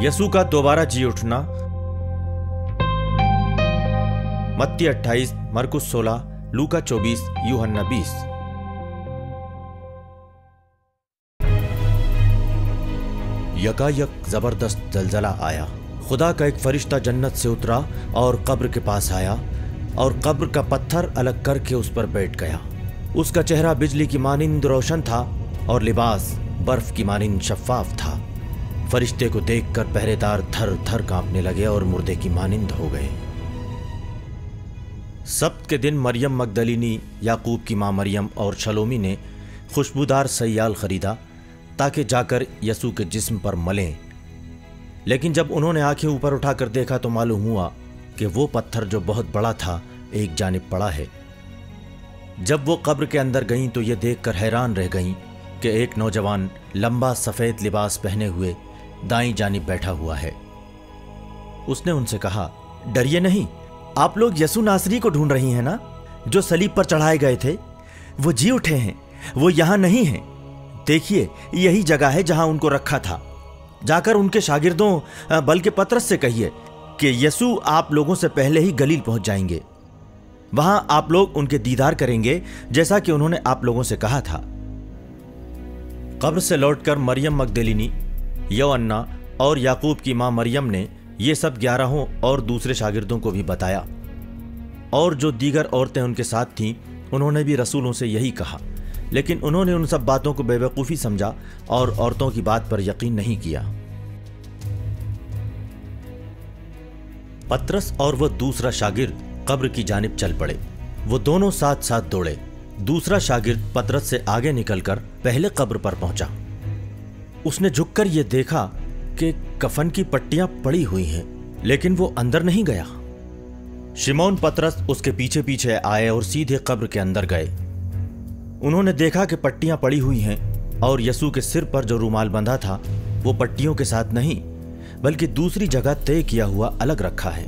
यसू का दोबारा जी उठना। मत्ती 28, मरकुस 16, लूका 24, यूहन्ना 20। यकायक जबरदस्त जलजला आया। खुदा का एक फरिश्ता जन्नत से उतरा और कब्र के पास आया और कब्र का पत्थर अलग करके उस पर बैठ गया। उसका चेहरा बिजली की मानिंद रोशन था और लिबास बर्फ की मानिंद शफाफ था। फरिश्ते को देखकर पहरेदार थर थर कांपने लगे और मुर्दे की मानिंद हो गए। सब्त के दिन मरियम मगदलिनी, याकूब की मां मरियम और शलोमी ने खुशबूदार सैयाल खरीदा ताकि जाकर यसू के जिस्म पर मलें। लेकिन जब उन्होंने आंखें ऊपर उठाकर देखा तो मालूम हुआ कि वो पत्थर जो बहुत बड़ा था एक जानिब पड़ा है। जब वो कब्र के अंदर गईं तो ये देखकर हैरान रह गईं कि एक नौजवान लंबा सफेद लिबास पहने हुए दाईं जानिब बैठा हुआ है। उसने उनसे कहा, डरिए नहीं, आप लोग यसू नासरी को ढूंढ रही हैं ना, जो सलीब पर चढ़ाए गए थे। वो जी उठे हैं, वो यहां नहीं हैं। देखिए, यही जगह है जहां उनको रखा था। जाकर उनके शागिर्दों बल्कि पतरस से कहिए कि यसू आप लोगों से पहले ही गलील पहुंच जाएंगे। वहां आप लोग उनके दीदार करेंगे जैसा कि उन्होंने आप लोगों से कहा था। कब्र से लौटकर मरियम मगदलिनी, यौअन्ना और याकूब की मां मरियम ने ये सब 11 और दूसरे शागिर्दों को भी बताया। और जो दीगर औरतें उनके साथ थीं उन्होंने भी रसूलों से यही कहा, लेकिन उन्होंने उन सब बातों को बेवकूफ़ी समझा और औरतों की बात पर यकीन नहीं किया। पतरस और वह दूसरा शागिर्द कब्र की जानिब चल पड़े। वो दोनों साथ साथ दौड़े। दूसरा शागिर्द पतरस से आगे निकलकर पहले कब्र पर पहुंचा। उसने झुककर यह देखा कि कफन की पट्टियां पड़ी हुई हैं, लेकिन वो अंदर नहीं गया। शिमोन पतरस उसके पीछे पीछे आए और सीधे कब्र के अंदर गए। उन्होंने देखा कि पट्टियां पड़ी हुई हैं और यसू के सिर पर जो रूमाल बंधा था वो पट्टियों के साथ नहीं बल्कि दूसरी जगह तय किया हुआ अलग रखा है।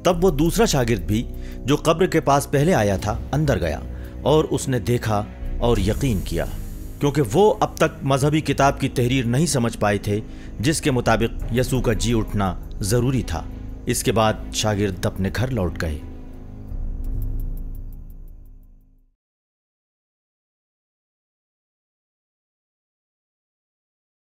तब वो दूसरा शागिर्द भी जो कब्र के पास पहले आया था अंदर गया और उसने देखा और यकीन किया, क्योंकि वो अब तक मजहबी किताब की तहरीर नहीं समझ पाए थे जिसके मुताबिक यसू का जी उठना जरूरी था। इसके बाद शागिर्द अपने घर लौट गए।